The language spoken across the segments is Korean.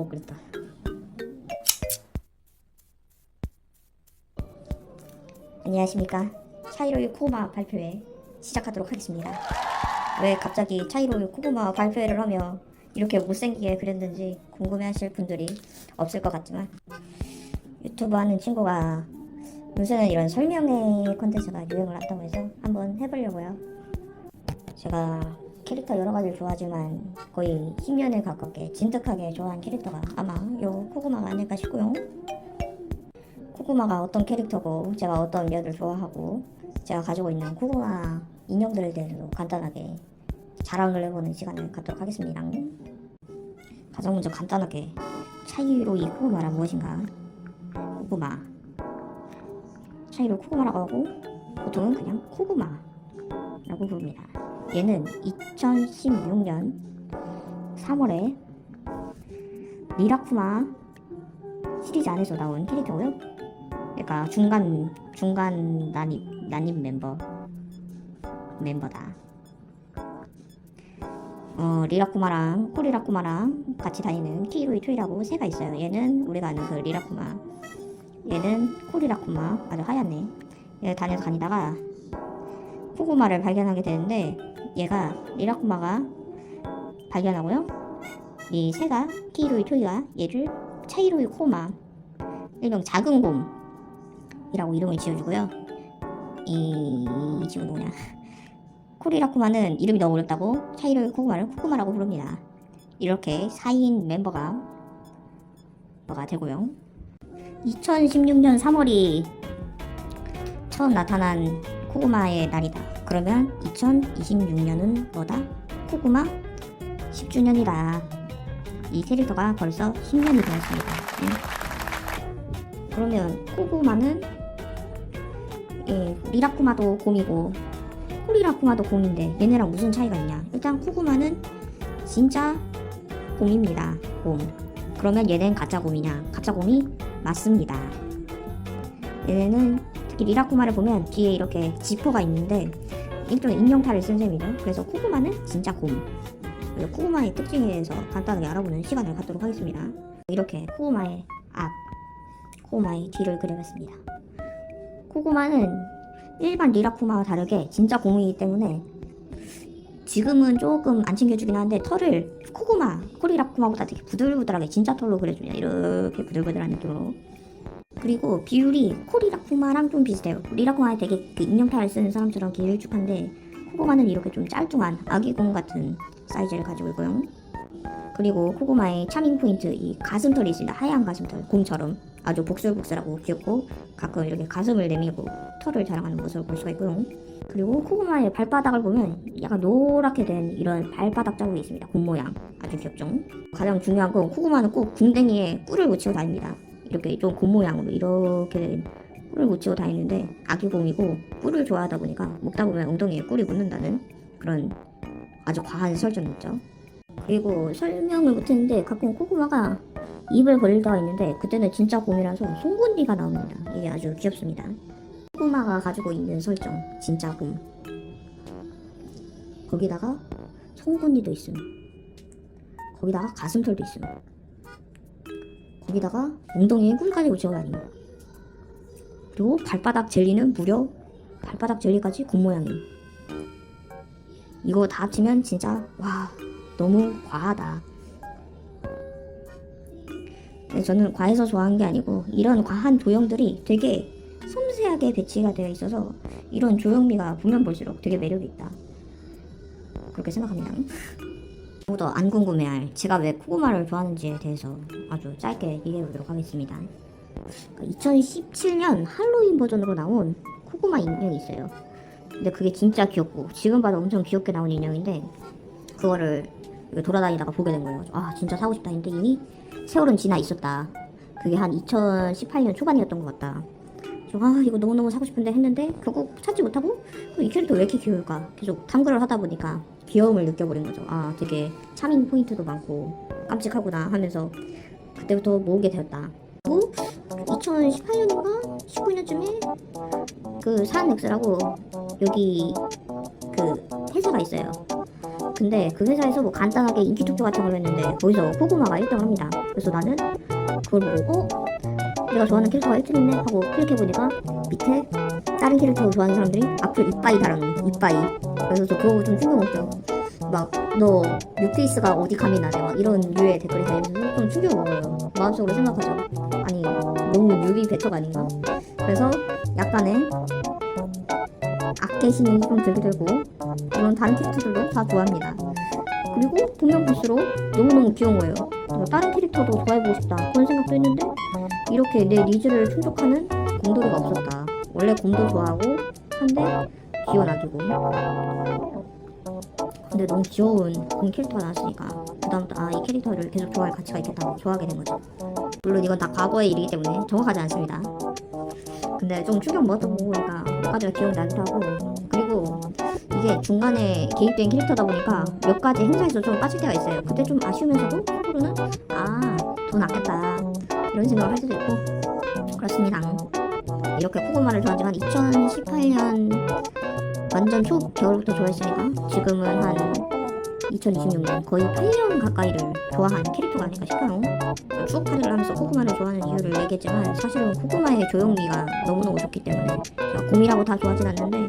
그랬다. 안녕하십니까. 차이로유 코고마 발표회 시작하도록 하겠습니다. 왜 갑자기 차이로유 코고마 발표회를 하며 이렇게 못생기게 그렸는지 궁금해하실 분들이 없을 것 같지만, 유튜브 하는 친구가 요새는 이런 설명회 콘텐츠가 유행을 한다고 해서 한번 해보려고요. 제가 캐릭터 여러 가지를 좋아하지만 거의 10년에 가깝게 진득하게 좋아하는 캐릭터가 아마 요 코고마가 아닐까 싶고요. 코고마가 어떤 캐릭터고, 제가 어떤 면을 좋아하고, 제가 가지고 있는 코고마 인형들에 대해서도 간단하게 자랑을 해보는 시간을 갖도록 하겠습니다. 가장 먼저 간단하게 차이로이 코고마란 무엇인가. 코고마, 차이로 코고마라고 하고 보통은 그냥 코고마라고 부릅니다. 얘는 2016년 3월에 리라쿠마 시리즈 안에서 나온 캐릭터고요. 그러니까 중간 난입 멤버다. 리라쿠마랑 코리라쿠마랑 같이 다니는 키이로이 토이라고 새가 있어요. 얘는 우리가 아는 그 리라쿠마, 얘는 코리라쿠마, 아주 하얗네. 얘 다니다가 코고마를 발견하게 되는데, 얘가 리라쿠마가 발견하고요, 이 새가 키이로이 토이가 얘를 차이로이 코마, 일명 작은 곰이라고 이름을 지어주고요. 이 친구 누구냐, 코리라쿠마는 이름이 너무 어렵다고 차이로이 코고마를 코고마라고 부릅니다. 이렇게 4인 멤버가 되고요. 2016년 3월이 처음 나타난 코고마의 날이다. 그러면 2026년은 뭐다? 코고마 10주년이다. 이 캐릭터가 벌써 10년이 되었습니다. 그러면 코고마는 리라쿠마도 곰이고 코리라쿠마도 곰인데 얘네랑 무슨 차이가 있냐? 일단 코고마는 진짜 곰입니다. 곰. 그러면 얘는 가짜 곰이냐? 가짜 곰이 맞습니다. 얘네는 특히 리라쿠마를 보면 뒤에 이렇게 지퍼가 있는데 일종의 인형탈을 쓴 셈이죠. 그래서 코고마는 진짜 곰. 그래서 코고마의 특징에 대해서 간단하게 알아보는 시간을 갖도록 하겠습니다. 이렇게 코고마의 앞, 코고마의 뒤를 그려봤습니다. 코고마는 일반 리라쿠마와 다르게 진짜 곰이기 때문에 지금은 조금 안 챙겨주긴 하는데, 털을 코리라쿠마보다 되게 부들부들하게 진짜 털로 그려주냐. 이렇게 부들부들한 느낌으로. 그리고 비율이 코리라쿠마랑 좀 비슷해요. 리라쿠마에 되게 그 인형탈을 쓰는 사람처럼 길쭉한데, 코고마는 이렇게 좀 짤뚱한 아기곰 같은 사이즈를 가지고 있고요. 그리고 코고마의 차밍 포인트, 이 가슴털이 있습니다. 하얀 가슴털, 곰처럼 아주 복슬복슬하고 귀엽고 가끔 이렇게 가슴을 내밀고 털을 자랑하는 모습을 볼 수가 있고요. 그리고 코고마의 발바닥을 보면 약간 노랗게 된 이런 발바닥 자국이 있습니다. 곰 모양, 아주 귀엽죠. 가장 중요한 건 코고마는 꼭 궁뎅이에 꿀을 묻히고 다닙니다. 이렇게 좀 곰 모양으로 이렇게 꿀을 묻히고 다니는데, 아기곰이고 꿀을 좋아하다 보니까 먹다 보면 엉덩이에 꿀이 묻는다는 그런 아주 과한 설정이 있죠. 그리고 설명을 못했는데 가끔 코고마가 입을 벌릴 때가 있는데, 그때는 진짜 곰이라서 송곳니가 나옵니다. 이게 아주 귀엽습니다. 코고마가 가지고 있는 설정, 진짜 곰. 거기다가 송곳니도 있음. 거기다가 가슴털도 있음. 거기다가 엉덩이에 꿀까지 묻히고 다니고, 그리고 발바닥 젤리는 무려 발바닥 젤리까지 곰 모양임. 이거 다 합치면 진짜 와, 너무 과하다. 저는 과해서 좋아하는 게 아니고, 이런 과한 도형들이 되게 섬세하게 배치가 되어 있어서 이런 조형미가 보면 볼수록 되게 매력이 있다, 그렇게 생각합니다. 아무도 안 궁금해할 제가 왜 코고마를 좋아하는지에 대해서 아주 짧게 얘기해보도록 하겠습니다. 2017년 할로윈 버전으로 나온 코고마 인형이 있어요. 근데 그게 진짜 귀엽고, 지금 봐도 엄청 귀엽게 나온 인형인데, 그거를 돌아다니다가 보게 된 거예요. 아, 진짜 사고 싶다 했는데 이미 세월은 지나 있었다. 그게 한 2018년 초반이었던 것 같다. 그래서 이거 너무너무 사고 싶은데 했는데 결국 찾지 못하고, 이 캐릭터 왜 이렇게 귀여울까 계속 탐구를 하다 보니까 귀여움을 느껴버린 거죠. 아, 되게 차밍 포인트도 많고 깜찍하구나 하면서 그때부터 모으게 되었다. 그리고 2018년인가 19년쯤에 그 사안엑스라고 여기 그 회사가 있어요. 근데 그 회사에서 뭐 간단하게 인기 투표 같은 걸 했는데 거기서 코구마가 1등을 합니다. 그래서 나는 그걸 보고 내가 좋아하는 캐릭터가 1등이네 하고 클릭해보니까 밑에 다른 캐릭터 좋아하는 사람들이 악플 이빠이 달아놓은 이빠이. 그래서 저 그거 좀 충격 먹죠. 막 너 뉴페이스가 어디 감이 나네 막 이런 류의 댓글이 달리면서 좀 충격 먹어요. 마음속으로 생각하죠. 아니 너무 뉴비 배척 아닌가? 그래서 약간의 악계심이 좀 들게 되고 물론 다른 캐릭터들도 다 좋아합니다. 그리고 보면 볼수록 너무너무 귀여운 거예요. 다른 캐릭터도 좋아해보고 싶다 그런 생각도 했는데 이렇게 내 니즈를 충족하는 곰돌이가 없었다. 원래 곰도 좋아하고 한데 귀여운 아기고 근데 너무 귀여운 곰 캐릭터가 나왔으니까 그다음부터 이 캐릭터를 계속 좋아할 가치가 있겠다고 좋아하게 된 거죠. 물론 이건 다 과거의 일이기 때문에 정확하지 않습니다. 근데 좀 충격 먹었던 거 보니까 몇 가지가 기억나기도 하고 그리고 이게 중간에 개입된 캐릭터다 보니까 몇 가지 행사에서 좀 빠질 때가 있어요. 그때 좀 아쉬우면서도 속으로는 돈 아꼈다 이런 생각을 할 수도 있고 그렇습니다. 이렇게 코고마를 좋아한 지가 2018년 완전 초겨울부터 좋아했으니까 지금은 한 2026년 거의 8년 가까이를 좋아하는 캐릭터가 아닐까 싶어요. 추억팔이를 하면서 코구마를 좋아하는 이유를 얘기했지만 사실은 코구마의 조형미가 너무너무 좋기 때문에 곰이라고 다 좋아하진 않는데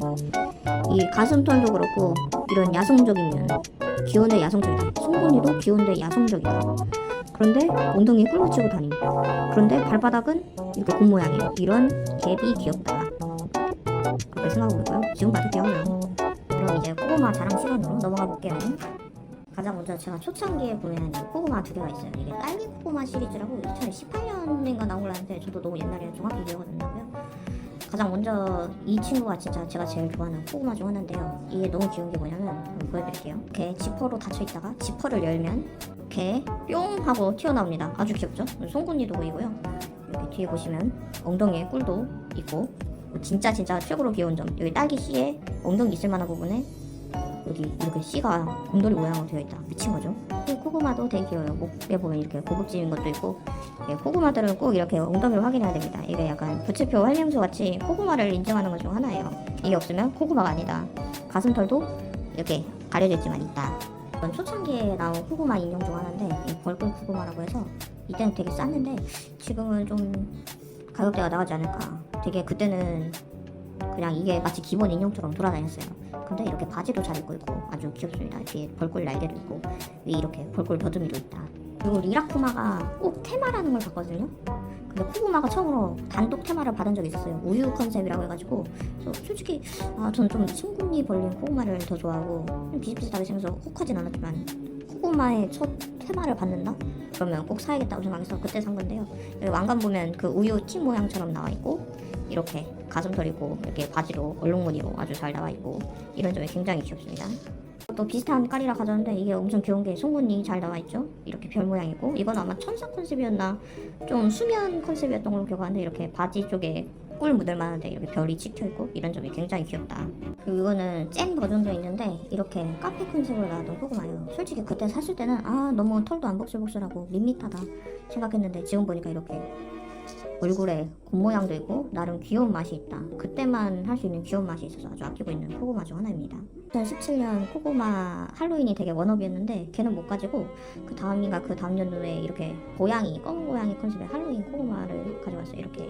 이 가슴털도 그렇고 이런 야성적인 면 귀여운데 야성적이다. 송곳니도 귀여운데 야성적이다. 그런데 엉덩이에 꿀 붙이고 다니고 그런데 발바닥은 이렇게 곰 모양이에요. 이런 갭이 귀엽다. 그렇게 생각하고 있고요. 지금 봐도 귀여워요. 그럼 이제 코구마 자랑 시간으로 넘어가 볼게요. 가장 먼저 제가 초창기에 구매한 코구마 두 개가 있어요. 이게 딸기 코구마 시리즈라고 2018년인가 나온 걸 아는데 저도 너무 옛날에 정확히 기억은 안 나고요. 가장 먼저 이 친구가 진짜 제가 제일 좋아하는 코구마 중 하나인데요. 이게 너무 귀여운 게 뭐냐면 한번 보여드릴게요. 이렇게 지퍼로 닫혀있다가 지퍼를 열면 이렇게 뿅 하고 튀어나옵니다. 아주 귀엽죠? 송곳니도 보이고요. 이렇게 뒤에 보시면 엉덩이에 꿀도 있고 진짜 최고로 귀여운 점 여기 딸기 씨에 엉덩이 있을 만한 부분에 여기 이렇게 씨가 곰돌이 모양으로 되어 있다. 미친 거죠. 코구마도 되게 귀여워요. 목에 보면 이렇게 고급진 것도 있고 코구마들은 꼭 이렇게 엉덩이를 확인해야 됩니다. 이게 약간 부츠표 활명수 같이 코구마를 인정하는 것 중 하나예요. 이게 없으면 코구마가 아니다. 가슴털도 이렇게 가려져 있지만 있다. 이건 초창기에 나온 코구마 인형 중 하나인데 이 벌꿀 코구마라고 해서 이때는 되게 쌌는데 지금은 좀 가격대가 나가지 않을까. 되게 그때는 그냥 이게 마치 기본 인형처럼 돌아다녔어요. 근데 이렇게 바지도 잘 입고 있고 아주 귀엽습니다. 뒤에 벌꿀 날개도 있고 위에 이렇게 벌꿀 버듬이도 있다. 그리고 리라쿠마가 꼭 테마라는 걸 봤거든요. 근데 코구마가 처음으로 단독 테마를 받은 적이 있었어요. 우유 컨셉이라고 해가지고 그래서 솔직히 전 좀 송곳니 벌린 코구마를 더 좋아하고 비슷비슷하게 생겨서 혹하진 않았지만 코구마의 첫 테마를 받는다? 그러면 꼭 사야겠다고 생각해서 그때 산 건데요. 여기 왕관 보면 그 우유 찜 모양처럼 나와 있고 이렇게 가슴털이고 이렇게 바지로 얼룩무늬로 아주 잘 나와 있고 이런 점이 굉장히 귀엽습니다. 또 비슷한 깔이라 가져왔는데 이게 엄청 귀여운 게 송곳니 잘 나와 있죠. 이렇게 별 모양이고 이건 아마 천사 컨셉이었나 좀 수면 컨셉이었던 걸로 기억하는데 이렇게 바지 쪽에 꿀 묻을 만한데 이렇게 별이 찍혀있고 이런 점이 굉장히 귀엽다. 그리고 이거는 짠 버전도 있는데 이렇게 카페 컨셉으로 나왔던 코구마예요. 솔직히 그때 샀을 때는 너무 털도 안 복슬복슬하고 밋밋하다 생각했는데 지금 보니까 이렇게 얼굴에 곰 모양도 있고 나름 귀여운 맛이 있다. 그때만 할 수 있는 귀여운 맛이 있어서 아주 아끼고 있는 코구마 중 하나입니다. 2017년 코구마 할로윈이 되게 워너비였는데 걔는 못 가지고 그 다음인가 그 다음 연도에 이렇게 고양이 검은 고양이 컨셉의 할로윈 코구마를 가져왔어요. 이렇게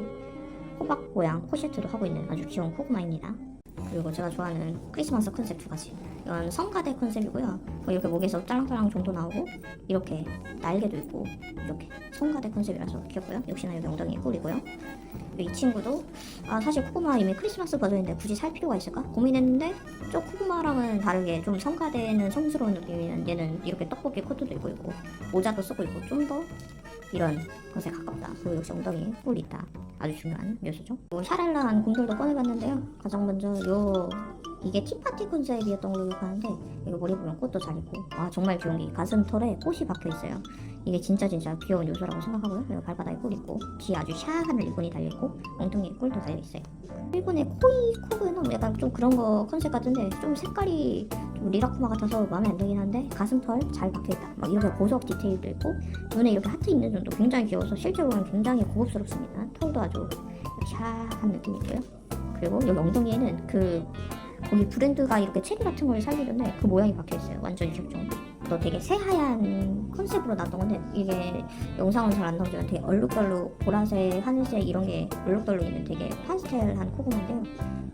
호박 모양 포셰트도 하고 있는 아주 귀여운 코구마입니다. 그리고 제가 좋아하는 크리스마스 컨셉 두 가지. 이건 성가대 컨셉이고요. 이렇게 목에서 짤랑짤랑 정도 나오고 이렇게 날개도 있고 이렇게 성가대 컨셉이라서 귀엽고요. 역시나 여기 엉덩이에 꿀이고요. 이 친구도 사실 코구마 이미 크리스마스 버전인데 굳이 살 필요가 있을까 고민했는데 저 코구마랑은 다르게 좀 성가대는 성스러운 느낌이는 얘는 이렇게 떡볶이 코트도 입고 있고 모자도 쓰고 있고 좀 더 이런 것에 가깝다. 그리고 역시 엉덩이에 꿀이 있다. 아주 중요한 묘수죠. 샤랄라한 곰돌도 꺼내봤는데요. 가장 먼저 이게 티파티 컨셉이었던 걸로 기억하는데 이거 머리 보면 꽃도 잘 있고 정말 귀여운 게 가슴털에 꽃이 박혀 있어요. 이게 진짜 귀여운 요소라고 생각하고요. 그리고 발바닥에 꿀 있고 뒤에 아주 샤하한 리본이 달려있고 엉덩이에 꿀도 달려있어요. 일본의 코구에는 약간 좀 그런 거 컨셉 같은데 좀 색깔이 좀 리라쿠마 같아서 마음에 안 들긴 한데 가슴털 잘 박혀있다. 막 이렇게 보석 디테일도 있고 눈에 이렇게 하트 있는 점도 굉장히 귀여워서 실제로는 굉장히 고급스럽습니다. 털도 아주 샤한 느낌이 있고요. 그리고 여기 엉덩이에는 그 거기 브랜드가 이렇게 체리 같은 걸 살리던데 그 모양이 박혀있어요. 완전 귀엽죠. 또 되게 새하얀 컨셉으로 나왔던 건데 이게 영상은 잘 안 나오지만 되게 얼룩덜룩 보라색, 하늘색 이런 게 얼룩덜룩 있는 되게 파스텔한 코고마인데요.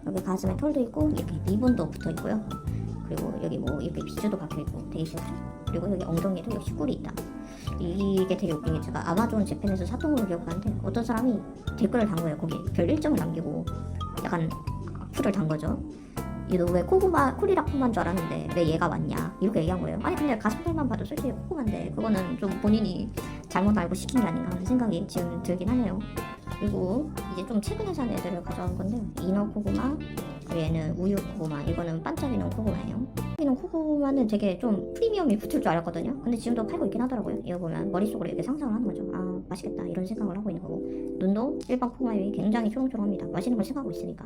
여기 가슴에 털도 있고 이렇게 리본도 붙어 있고요. 그리고 여기 뭐 이렇게 비즈도 박혀 있고 되게 귀엽죠. 그리고 여기 엉덩이에도 역시 꿀이 있다. 이게 되게 웃긴 게 제가 아마존 재팬에서 샀던 걸로 기억하는데 어떤 사람이 댓글을 단 거예요. 거기 별 1점을 남기고 약간 악플을 단 거죠. 얘도 왜 코고마 쿨이라쿠마인 줄 알았는데 왜 얘가 왔냐 이렇게 얘기한 거예요. 아니 근데 가슴털만 봐도 솔직히 코고마인데 그거는 좀 본인이 잘못 알고 시킨 게 아닌가 하는 생각이 지금 들긴 하네요. 그리고 이제 좀 최근에 산 애들을 가져온 건데 이너 코고마, 그리고 얘는 우유 코고마, 이거는 반짝이는 코고마예요. 반짝이는 코고마는 되게 좀 프리미엄이 붙을 줄 알았거든요. 근데 지금도 팔고 있긴 하더라고요. 이거 보면 머릿속으로 이렇게 상상을 하는 거죠. 아 맛있겠다 이런 생각을 하고 있는 거고, 눈도 일반 코고마에 비해 굉장히 초롱초롱합니다. 맛있는 걸 생각하고 있으니까.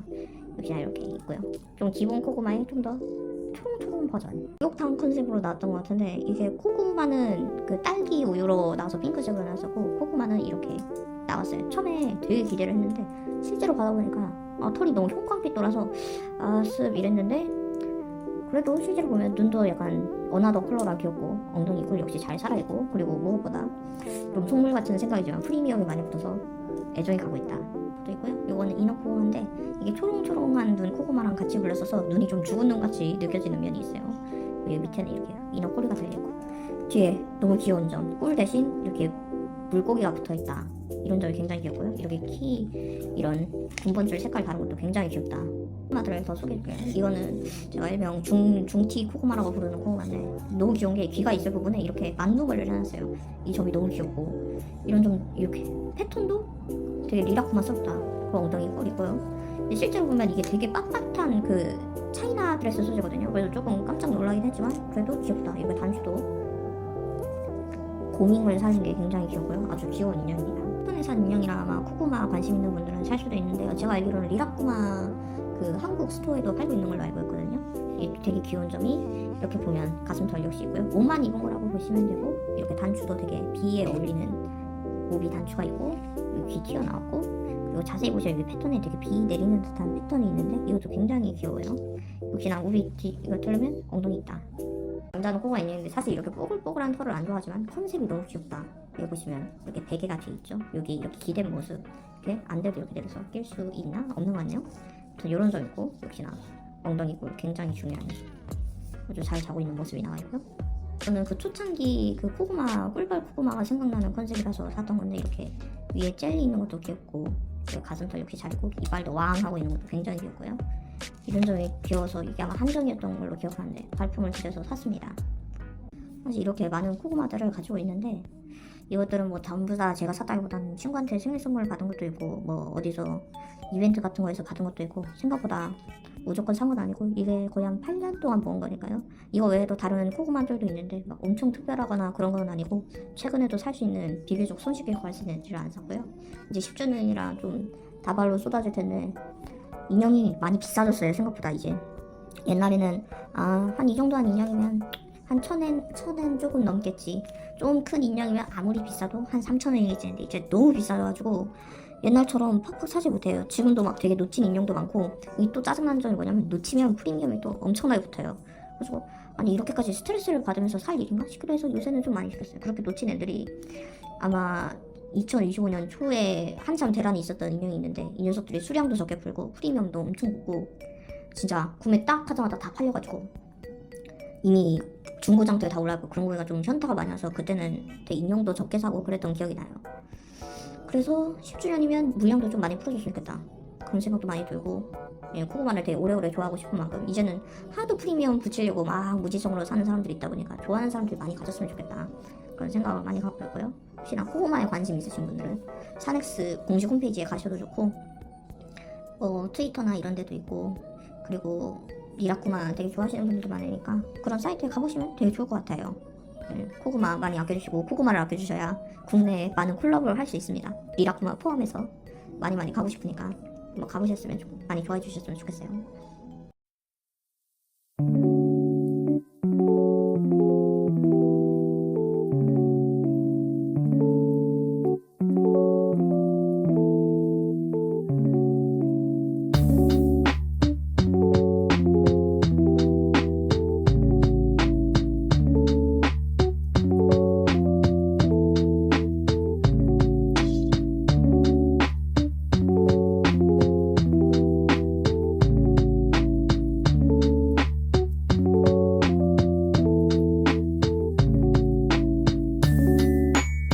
역시나 이렇게 있고요. 좀 기본 코고마의 좀 더 초롱초롱 버전. 목욕탕 컨셉으로 나왔던 것 같은데 이게 코고마는 그 딸기 우유로 나와서 핑크색으로 나왔었고 코고마는 이렇게 나왔어요. 처음에 되게 기대를 했는데 실제로 받아보니까 털이 너무 형광빛 돌아서 습 이랬는데 그래도 실제로 보면 눈도 약간 어나더 컬러라 귀엽고 엉덩이 꿀 역시 잘 살아있고, 그리고 무엇보다 좀 속물 같은 생각이지만 프리미엄이 많이 붙어서 애정이 가고 있다. 또 있고요. 요거는 이너 코고마인데 이게 초롱초롱한 눈 코고마랑 같이 불렸어서 눈이 좀 죽은 눈 같이 느껴지는 면이 있어요. 여기 밑에는 이렇게 이너 꼬리가 달려있고 뒤에 너무 귀여운 점, 꿀 대신 이렇게 물고기가 붙어있다. 이런 점이 굉장히 귀엽고요. 이렇게 키 이런 군번줄 색깔 다른 것도 굉장히 귀엽다. 코고마들을 더 소개해줄게요. 이거는 제가 일명 중티 코고마라고 부르는 코고마인데 너무 귀여운 게 귀가 있을 부분에 이렇게 만두걸을 해놨어요. 이 점이 너무 귀엽고 이런 좀 이렇게 패턴도 되게 리라쿠마스럽다. 그 엉덩이 꿀 있고요. 근데 실제로 보면 이게 되게 빳빳한 그 차이나 드레스 소재거든요. 그래서 조금 깜짝 놀라긴 했지만 그래도 귀엽다. 이거 단추도 고밍을 사는 게 굉장히 귀엽고요. 아주 귀여운 인형입니다. 폰에 산 인형이라 아마 코고마 관심 있는 분들은 살 수도 있는데요. 제가 알기로는 리라쿠마 그 한국 스토어에도 팔고 있는 걸로 알고 있거든요. 이게 되게 귀여운 점이 이렇게 보면 가슴털 역시 있고요. 옷만 입은 거라고 보시면 되고 이렇게 단추도 되게 비에 어울리는 오비 단추가 있고 귀 튀어나왔고, 그리고 자세히 보시면 여기 패턴에 되게 비 내리는 듯한 패턴이 있는데 이것도 굉장히 귀여워요. 역시나 오비 이거 뚫으면 엉덩이 있다. 남자는 코고가 있는데 사실 이렇게 뽀글뽀글한 털을 안 좋아하지만 컨셉이 너무 귀엽다. 여기 보시면 이렇게 베개가 뒤에 있죠. 여기 이렇게 기댄 모습, 이렇게 안 돼도 이렇게 내려서 낄 수 있나? 없는 것 같네요. 이런 점 있고 역시나 엉덩이 꿀 굉장히 중요한 아주 잘 자고 있는 모습이 나와 있고요. 저는 그 초창기 그 코고마 꿀벌 코고마가 생각나는 컨셉이라서 샀던 건데 이렇게 위에 젤리 있는 것도 귀엽고 가슴털 역시 잘 있고 이빨도 왕 하고 있는 것도 굉장히 귀엽고요. 이런 점이 귀여워서 이게 아마 한정이었던 걸로 기억하는데 발품을 드려서 샀습니다. 사실 이렇게 많은 코고마들을 가지고 있는데 이것들은 뭐 전부 다 제가 샀다기보다는 친구한테 생일 선물 받은 것도 있고 뭐 어디서 이벤트 같은 거에서 받은 것도 있고 생각보다 무조건 산 건 아니고 이게 거의 한 8년 동안 모은 거니까요. 이거 외에도 다른 코고마들도 있는데 막 엄청 특별하거나 그런 건 아니고 최근에도 살 수 있는 비교적 손쉽게 구할 수 있는 애들을 안 샀고요. 이제 10주년이라 좀 다발로 쏟아질 텐데 인형이 많이 비싸졌어요. 생각보다 이제 옛날에는 한 이 정도 한 인형이면 한 1,000엔 조금 넘겠지. 좀 큰 인형이면 아무리 비싸도 한 3,000원이겠지. 근데 이제 너무 비싸져가지고 옛날처럼 팍팍 사지 못해요. 지금도 막 되게 놓친 인형도 많고, 이 또 짜증나는 점이 뭐냐면 놓치면 프리미엄이 또 엄청나게 붙어요. 그래서 아니 이렇게까지 스트레스를 받으면서 살 일인가 싶기도 해서 요새는 좀 많이 시켰어요. 그렇게 놓친 애들이 아마 2025년 초에 한참 대란이 있었던 인형이 있는데 이 녀석들이 수량도 적게 풀고 프리미엄도 엄청 붙고 진짜 구매 딱 하자마자 다 팔려가지고 이미 중고장터에 다 올라가고 그런 거가 좀 현타가 많이 와서 그때는 되게 인형도 적게 사고 그랬던 기억이 나요. 그래서 10주년이면 물량도 좀 많이 풀어줬으면 좋겠다 그런 생각도 많이 들고, 코고마를 되게 오래오래 좋아하고 싶은 만큼 이제는 하도 프리미엄 붙이려고 막 무지성으로 사는 사람들이 있다 보니까 좋아하는 사람들이 많이 가졌으면 좋겠다 그런 생각을 많이 갖고 있고요. 혹시나 코고마에 관심 있으신 분들은 사넥스 공식 홈페이지에 가셔도 좋고 트위터나 이런 데도 있고, 그리고 리라쿠마 되게 좋아하시는 분들도 많으니까 그런 사이트에 가보시면 되게 좋을 것 같아요. 코고마 많이 아껴주시고 코고마를 아껴주셔야 국내에 많은 콜라보를 할 수 있습니다. 리라쿠마 포함해서 많이 가고 싶으니까 가보셨으면 많이 좋아해 주셨으면 좋겠어요.